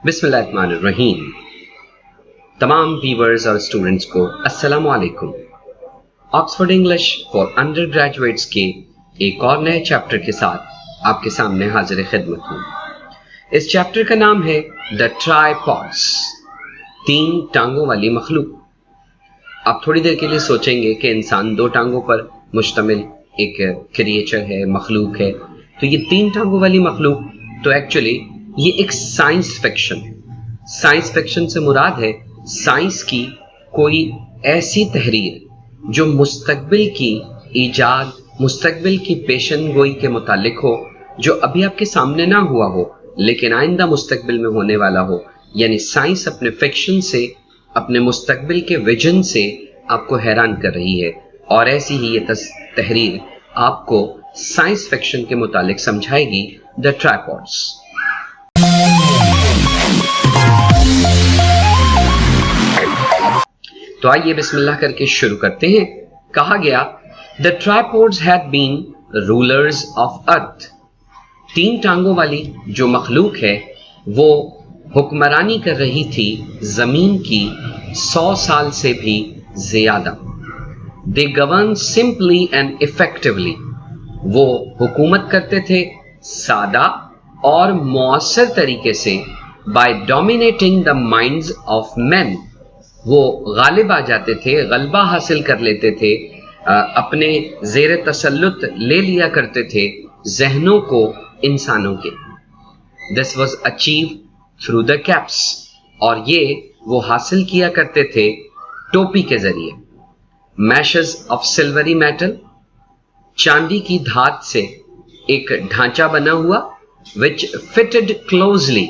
बिस्मिल्लाहिर्रहमानिर्रहीम। तमाम व्यूअर्स और स्टूडेंट्स को अस्सलाम वालेकुम। Oxford English for under graduates के एक और नए चैप्टर के साथ आपके सामने हाजिर खिदमत हूँ। इस चैप्टर का नाम है द ट्राइपॉड्स, तीन टांगों वाली मखलूक। आप थोड़ी देर के लिए सोचेंगे कि इंसान दो टांगों पर मुश्तमिल एक क्रिएचर है, मखलूक है, तो ये तीन टांगों वाली मखलूक तो एक्चुअली ये एक साइंस फिक्शन से मुराद है साइंस की कोई ऐसी तहरीर जो मुस्तकबिल की ईजाद, मुस्तकबिल की पेशन गोई के मुतालिक हो, जो अभी आपके सामने ना हुआ हो लेकिन आइंदा मुस्तकबिल में होने वाला हो। यानी साइंस अपने फिक्शन से, अपने मुस्तकबिल के विजन से आपको हैरान कर रही है, और ऐसी ही ये तहरीर आपको साइंस फिक्शन के मुतालिक समझाएगी द ट्राइपॉड्स। तो आइए बिस्मिल्लाह करके शुरू करते हैं। कहा गया the tripods had been rulers of Earth. तीन टांगों वाली जो मखलूक है वो हुक्मरानी कर रही थी जमीन की 100 साल से भी ज्यादा। They govern simply and effectively. वो हुकूमत करते थे सादा और मौसर तरीके से। By dominating the minds of man, वो गालिब आ जाते थे, गलबा हासिल कर लेते थे, अपने जेर तसल्लुत ले लिया करते थे जहनों को इंसानों के। This was achieve through the caps, और ये वो हासिल किया करते थे टोपी के जरिए। मैशेस ऑफ सिल्वरी मेटल, चांदी की धात से एक ढांचा बना हुआ, विच फिटेड क्लोजली,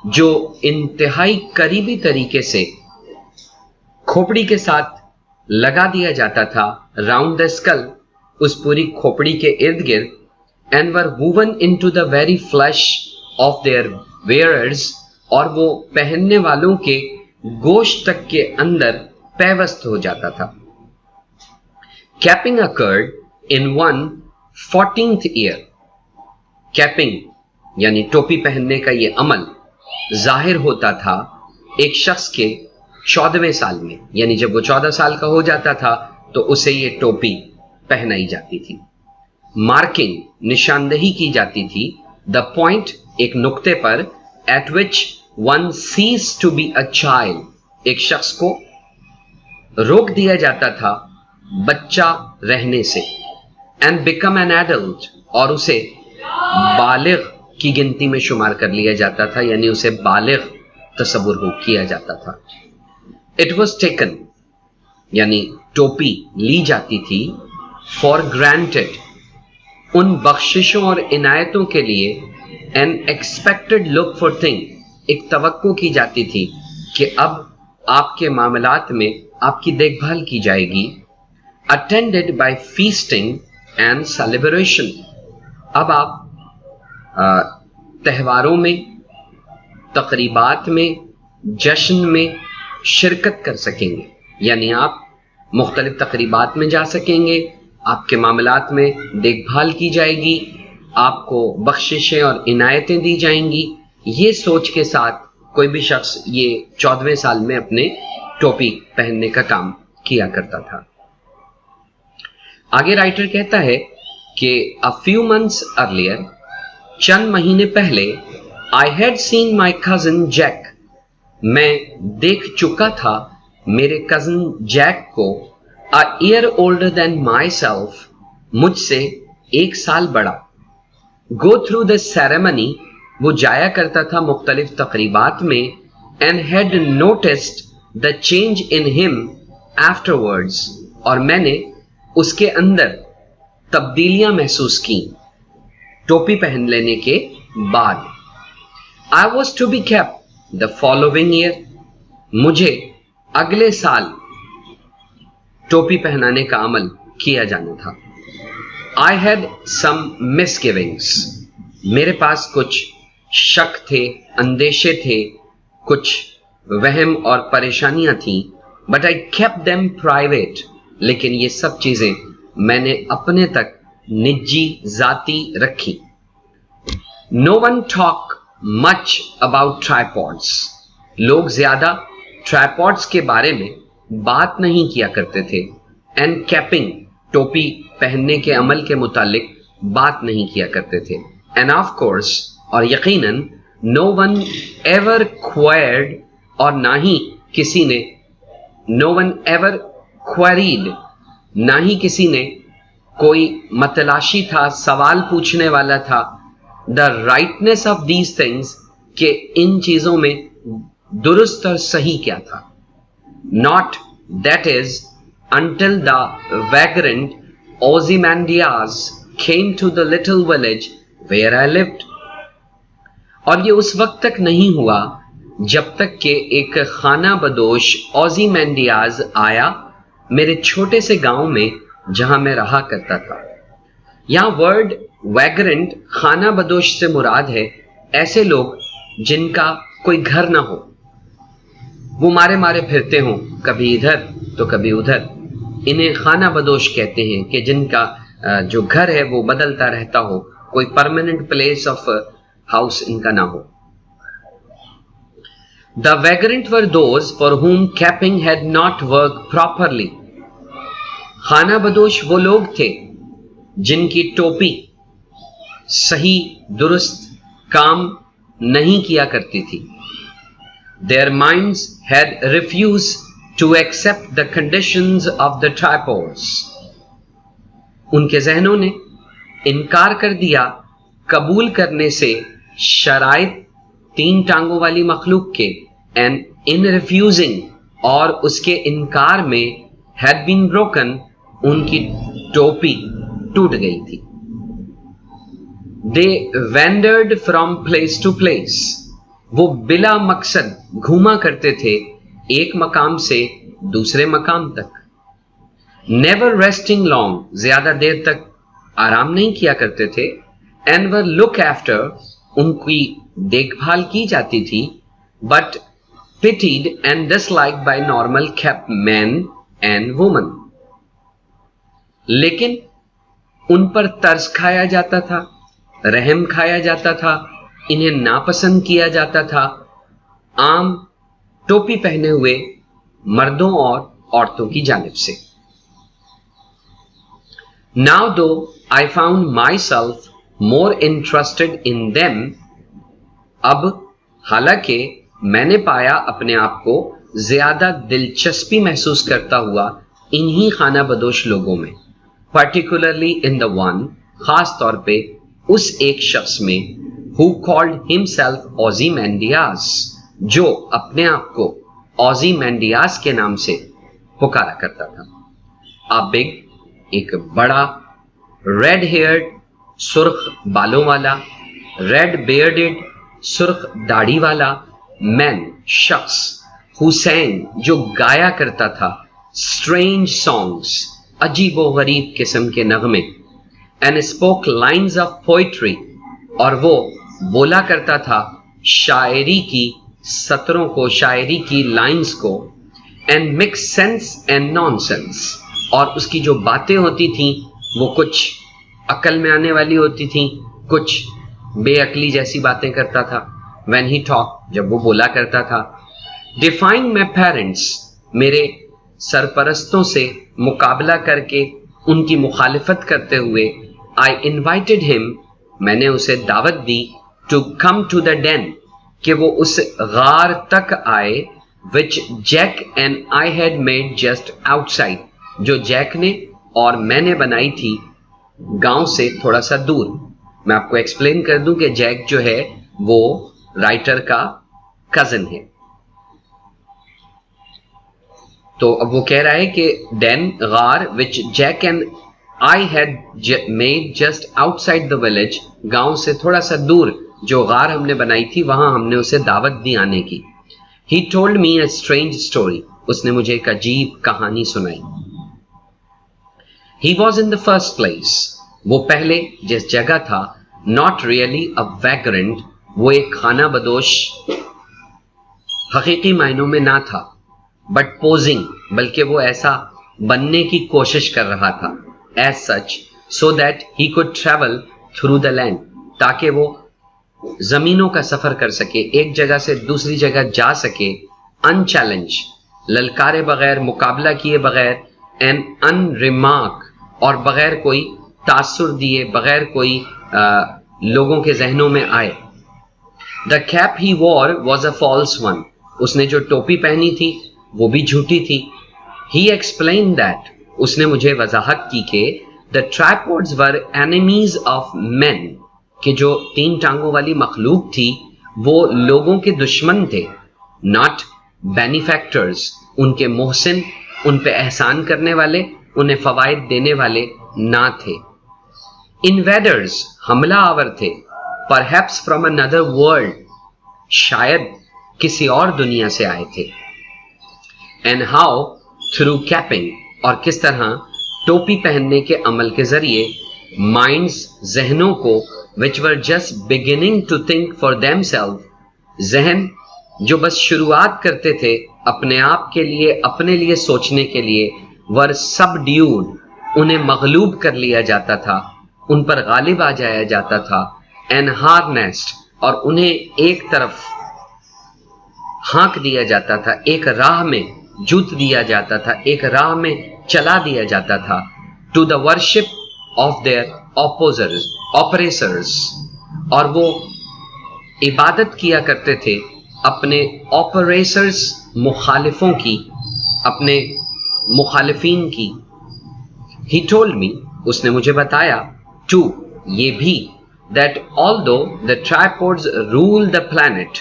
जो इंतहाई करीबी तरीके से खोपड़ी के साथ लगा दिया जाता था राउंड द स्कल, उस पूरी खोपड़ी के इर्द गिर्द, and were woven into the very flesh of their wearers, और वो पहनने वालों के गोश्त तक के अंदर पैवस्त हो जाता था। Capping occurred in 1/14th year. Capping यानी टोपी पहनने का ये अमल जाहिर होता था एक शख्स के 14वें साल में, यानी जब वो 14 साल का हो जाता था तो उसे ये टोपी पहनाई जाती थी। मार्किंग, निशानदही की जाती थी, द पॉइंट, एक नुक्ते पर, at which one sees to be a child, एक शख्स को रोक दिया जाता था बच्चा रहने से, एंड बिकम एन एडल्ट, और उसे बालिग की गिनती में शुमार कर लिया जाता था, यानी उसे बालिग तसव्वुर किया जाता था। इट वॉज टेकन, यानी टोपी ली जाती थी, फॉर ग्रांटेड, उन बख्शिशों और इनायतों के लिए, N expected look for thing, एक तवक्को की जाती थी कि अब आपके मामलात में आपकी देखभाल की जाएगी। Attended by feasting and celebration, अब आप त्योहारों में, तकरीबात में, जश्न में शिरकत कर सकेंगे, यानी आप मुख्तलिफ तकरीबात में जा सकेंगे, आपके मामलात में देखभाल की जाएगी, आपको बख्शिशें और इनायतें दी जाएंगी। ये सोच के साथ कोई भी शख्स ये 14वें साल में अपने टोपी पहनने का काम किया करता था। आगे राइटर कहता है कि अ फ्यू मंथ्स अर्लियर, चंद महीने पहले, I had seen my cousin Jack, मैं देख चुका था मेरे कजिन जैक को, a year older than myself, मुझसे 1 साल बड़ा। गो थ्रू द सेरेमनी, वो जाया करता था मुख्तलिफ तकरीबात में, and had noticed the change in him afterwards, और मैंने उसके अंदर तब्दीलियां महसूस की टोपी पहन लेने के बाद। I was to be kept the following year, मुझे अगले साल टोपी पहनाने का अमल किया जाना था। आई हैड सम मिसगिविंग्स, मेरे पास कुछ शक थे, अंदेशे थे, कुछ वहम और परेशानियां थीं, but I kept them private, लेकिन ये सब चीजें मैंने अपने तक निजी जाती रखी। No one talk much about tripods. लोग ज्यादा ट्राइपॉड्स के बारे में बात नहीं किया करते थे. एंड कैपिंग, टोपी पहनने के अमल के मुतालिक बात नहीं किया करते थे. एंड ऑफ कोर्स, और यकीनन, नो वन एवर क्वायर्ड, और ना ही किसी ने, नो वन एवर क्वेरीड, ना ही किसी ने कोई मतलाशी था, सवाल पूछने वाला था, the rightness of these things, के इन चीजों में दुरुस्त और सही क्या था. Not that is until the vagrant Ozymandias came to the little village where I lived. और ये उस वक्त तक नहीं हुआ जब तक कि एक खाना बदोश ओजीमैंडियाज आया मेरे छोटे से गांव में जहां मैं रहा करता था. यहां वर्ड वैग्रेंट, खाना बदोश से मुराद है ऐसे लोग जिनका कोई घर ना हो, वो मारे मारे फिरते हों, कभी इधर तो कभी उधर. इन्हें खाना बदोश कहते हैं कि जिनका जो घर है वो बदलता रहता हो, कोई परमानेंट प्लेस ऑफ हाउस इनका ना हो. The vagrant were those for हुम capping had not work properly. खाना बदोश वो लोग थे जिनकी टोपी सही दुरुस्त काम नहीं किया करती थी. Their minds had refused to accept the conditions of the tripods. उनके जहनों ने इनकार कर दिया कबूल करने से शराइत तीन टांगों वाली मखलूक के. एंड इन रिफ्यूजिंग, और उसके इनकार में, had been broken, उनकी टोपी टूट गई थी. They wandered from place to place. वो बिला मकसद घूमा करते थे एक मकाम से दूसरे मकाम तक. नेवर रेस्टिंग लॉन्ग, ज्यादा देर तक आराम नहीं किया करते थे. एंड वर लुक आफ्टर, उनकी देखभाल की जाती थी. But pitied and dislike by normal cap man and woman. लेकिन उन पर तरस खाया जाता था, रहम खाया जाता था, इन्हें नापसंद किया जाता था आम टोपी पहने हुए मर्दों और औरतों की जानिब से. नाउ दो I found my self more interested in them. अब हालांकि मैंने पाया अपने आप को ज्यादा दिलचस्पी महसूस करता हुआ इन्हीं खाना बदोश लोगों में. पर्टिकुलरली इन द वन, खास तौर पे उस एक शख्स में, who called himself Ozymandias, जो अपने आप को ओजीमैंडियास के नाम से पुकारा करता था. A big, एक बड़ा, रेड हेयर्ड, सुर्ख बालों वाला, रेड बियर्डेड, सुर्ख दाढ़ी वाला, मैन, शख्स, who sang, जो गाया करता था, स्ट्रेंज सॉन्ग्स, अजीबो गरीब किस्म के नगमे, and spoke lines of poetry, और वो बोला करता था शायरी की सतरों को, शायरी की लाइंस को. And mix sense and nonsense, और उसकी जो बातें होती थीं वो कुछ अकल में आने वाली होती थीं, कुछ बेअकली जैसी बातें करता था. व्हेन ही टॉक, जब वो बोला करता था. डिफाइंग माई पेरेंट्स, मेरे सरपरस्तों से मुकाबला करके उनकी मुखालिफत करते हुए, आई इन्वाइटेड हिम, मैंने उसे दावत दी, to come to the den, कि वो उस गार तक आए, which Jack and I had made just outside, जो जैक ने और मैंने बनाई थी गांव से थोड़ा सा दूर. मैं आपको एक्सप्लेन कर दूं कि जैक जो है वो राइटर का कजन है. तो अब वो कह रहा है कि डेन, गार, which Jack and I had made just outside the village, गांव से थोड़ा सा दूर जो गार हमने बनाई थी वहां हमने उसे दावत दी आने की. He told me a strange story, उसने मुझे एक अजीब कहानी सुनाई. He was in the first place, वो पहले जिस जगह था, नॉट रियली अ वैग्रेंट, वो एक खाना बदोश हकीकी मायनों में ना था, बट पोजिंग, बल्कि वो ऐसा बनने की कोशिश कर रहा था, as such, so that he could travel through the land, ताकि वो जमीनों का सफर कर सके, एक जगह से दूसरी जगह जा सके, अनचैलेंज, ललकारे बगैर, मुकाबला किए बगैर, एंड अनरिमार्क, और बगैर कोई तासुर दिए, बगैर कोई लोगों के जहनों में आए. The cap he wore was a false one. उसने जो टोपी पहनी थी वो भी झूठी थी. ही एक्सप्लेन दैट, उसने मुझे वजाहत की कि the tripods were enemies of man, कि जो 3 टांगों वाली मखलूक थी वो लोगों के दुश्मन थे, नॉट बेनिफैक्टर्स, उनके मोहसिन, उन पे एहसान करने वाले, उन्हें फवायद देने वाले ना थे. इन्वेडर्स, हमला आवर थे, परहैप्स फ्रॉम अनदर वर्ल्ड, शायद किसी और दुनिया से आए थे. एंड हाउ थ्रू कैपिंग, और किस तरह टोपी पहनने के अमल के जरिए माइंड्स, जहनों को, which were just beginning to think for themselves, जहन जो बस शुरुआत करते थे अपने आप के लिए, अपने लिए सोचने के लिए, वर सबड्यूड, उन्हें मगलूब कर लिया जाता था, उन पर गालिब आ जाया जाता था. एंड हार्नेस्ड, और उन्हें एक तरफ हाँक दिया जाता था, एक राह में जूत दिया जाता था, एक राह में चला दिया जाता था, to the worship of their oppressors, और वो इबादत किया करते थे अपने ऑपरेसर्स, मुखालिफों की, अपने मुखालिफीन की. ही टोल्ड मी, उसने मुझे बताया, टू, ये भी, that although the tripods rule the planet,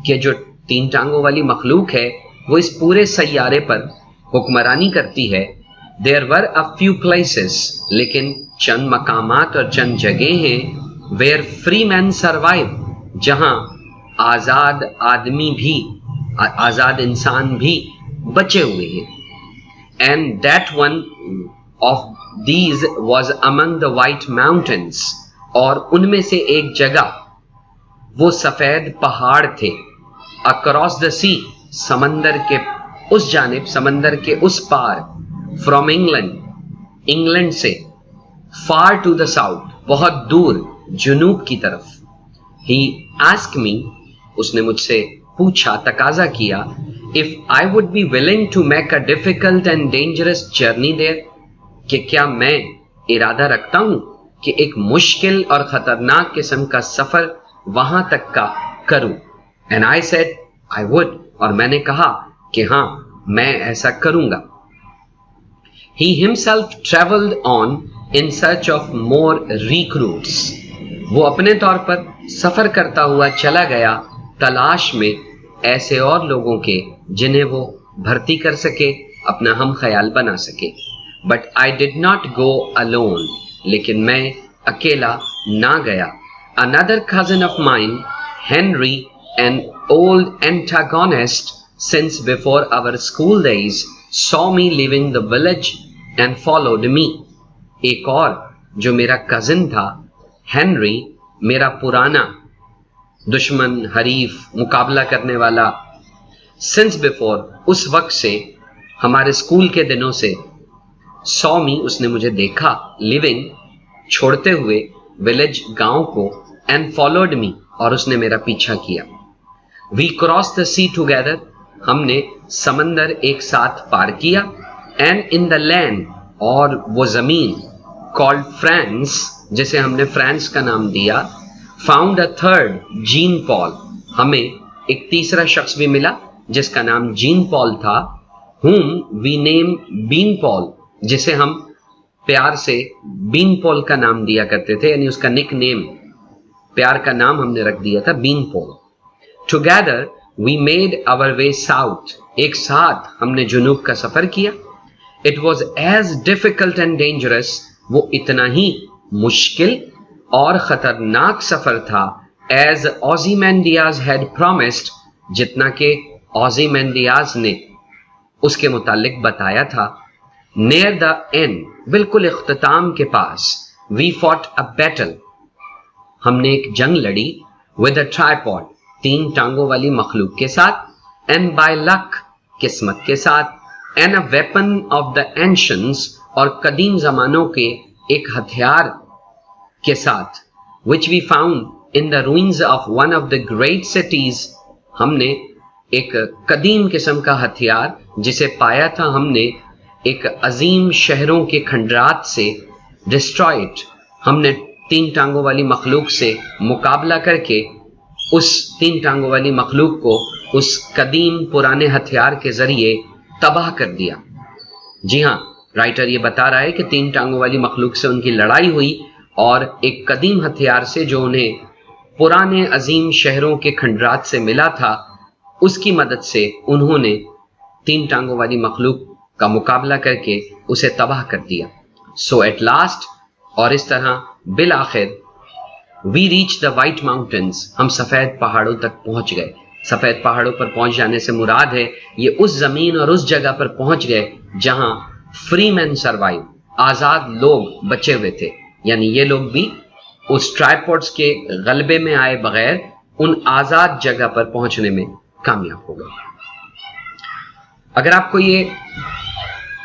कि जो 3 टांगों वाली मखलूक है वो इस पूरे सैयारे पर हुक्मरानी करती है. There were a few places, लेकिन चंद मकामात और चंद जगह हैं, वेयर फ्री मैन सर्वाइव, जहां आजाद आदमी भी, आजाद इंसान भी बचे हुए हैं. And that one of these was among the white mountains, और उनमें से एक जगह वो सफेद पहाड़ थे. अक्रॉस द सी, समंदर के उस जानिब, समंदर के उस पार, फ्रॉम इंग्लैंड, इंग्लैंड से, फार टू द साउथ, बहुत दूर जुनूब की तरफ. ही आस्क मी, उसने मुझसे पूछा, तकाजा किया, if I would be willing to make a difficult and dangerous journey there, कि क्या मैं इरादा रखता हूं कि एक मुश्किल और खतरनाक किस्म का सफर वहां तक का करूं. And I said I would, और मैंने कहा कि हां, मैं ऐसा करूंगा. He himself traveled on in search of more recruits. वो अपने तौर पर सफर करता हुआ चला गया तलाश में ऐसे और लोगों के जिन्हें वो भर्ती कर सके, अपना हम ख्याल बना सके. But I did not go alone. लेकिन मैं अकेला ना गया. Another cousin of mine, Henry, an old antagonist since before our school days, saw me leaving the village and followed me. एक और जो मेरा कजिन था, हेनरी, मेरा पुराना दुश्मन, हरीफ, मुकाबला करने वाला, सिंस बिफोर, उस वक्त से, हमारे स्कूल के दिनों से, सॉ मी, उसने मुझे देखा, लिविंग, छोड़ते हुए, विलेज, गांव को, एंड फॉलोड मी, और उसने मेरा पीछा किया. We cross the sea together, हमने समंदर एक साथ पार किया. एंड इन द लैंड, और वो जमीन, कॉल्ड फ्रांस, जिसे हमने फ्रांस का नाम दिया, found a third, Jean Paul, हमें एक तीसरा शख्स भी मिला जिसका नाम जीन पॉल था. whom we name Bean Paul, जिसे हम प्यार से बीन पॉल का नाम दिया करते थे, यानी उसका निक नेम, प्यार का नाम हमने रख दिया था Bean Paul. Together we made our way south, एक साथ हमने जुनूब का सफर किया. It was as difficult and dangerous, वो इतना ही मुश्किल और खतरनाक सफर था, एज ओज़िमेंडियाज हैड प्रॉमिस्ड, जितना के ओज़िमेंडियाज ने उसके मुतालिक बताया था. नेयर द एंड, बिल्कुल इख्तिताम के पास, वी फॉट अ बैटल, हमने एक जंग लड़ी, विद अ ट्राइपॉड, 3 टांगों वाली मखलूक के साथ, एंड बाय लक, किस्मत के साथ, and a weapon of the ancients, और कदीम जमानों के एक हथियार के साथ, which we found, in the ruins of one of the great cities, हमने एक कदीम किस्म का हथियार जिसे पाया था हमने एक अजीम शहरों के खंडरात से, डिस्ट्रॉयड, हमने 3 टांगों वाली मखलूक से मुकाबला करके उस 3 टांगों वाली मखलूक को उस कदीम पुराने हथियार के जरिए तबाह कर दिया। जी हाँ, राइटर ये बता रहा है कि 3 टांगों वाली मखलूक से उनकी लड़ाई हुई और एक कदीम हथियार से जो उन्हें पुराने अजीम शहरों के खंडरात से मिला था, उसकी मदद से उन्होंने 3 टांगों वाली मखलूक का मुकाबला करके उसे तबाह कर दिया। सो एट लास्ट, और इस तरह बिल आखिर, we reach the white mountains, हम सफेद पहाड़ों तक पहुंच गए। सफेद पहाड़ों पर पहुंच जाने से मुराद है ये उस जमीन और उस जगह पर पहुंच गए जहां फ्री मैन सर्वाइव, आजाद लोग बचे हुए थे। यानी ये लोग भी उस ट्राइपॉड्स के गलबे में आए बगैर उन आजाद जगह पर पहुंचने में कामयाब हो गए। अगर आपको ये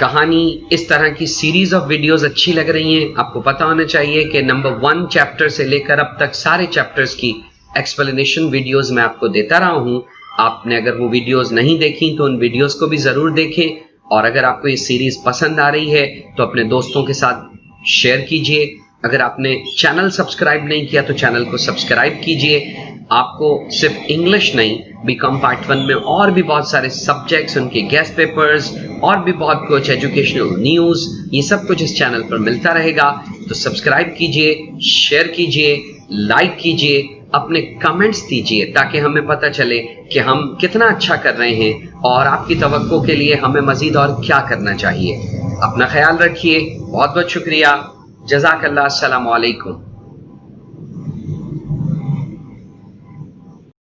कहानी, इस तरह की सीरीज ऑफ वीडियोस अच्छी लग रही हैं, आपको पता होना चाहिए कि नंबर 1 चैप्टर से लेकर अब तक सारे चैप्टर्स की एक्सप्लेनेशन वीडियोस मैं आपको देता रहा हूं। आपने अगर वो वीडियोस नहीं देखी तो उन वीडियोस को भी जरूर देखें, और अगर आपको ये सीरीज पसंद आ रही है तो अपने दोस्तों के साथ शेयर कीजिए। अगर आपने चैनल सब्सक्राइब नहीं किया तो चैनल को सब्सक्राइब कीजिए। आपको सिर्फ इंग्लिश नहीं, बीकॉम पार्ट 1 में और भी बहुत सारे सब्जेक्ट्स, उनके गेस्ट पेपर्स और भी बहुत कुछ, एजुकेशनल न्यूज़, ये सब कुछ इस चैनल पर मिलता रहेगा। तो सब्सक्राइब कीजिए, शेयर कीजिए, लाइक कीजिए, अपने कमेंट्स दीजिए ताकि हमें पता चले कि हम कितना अच्छा कर रहे हैं और आपकी तवक्को के लिए हमें मजीद और क्या करना चाहिए। अपना ख्याल रखिए। बहुत बहुत शुक्रिया। जज़ाकल्लाह। अस्सलामु अलैकुम।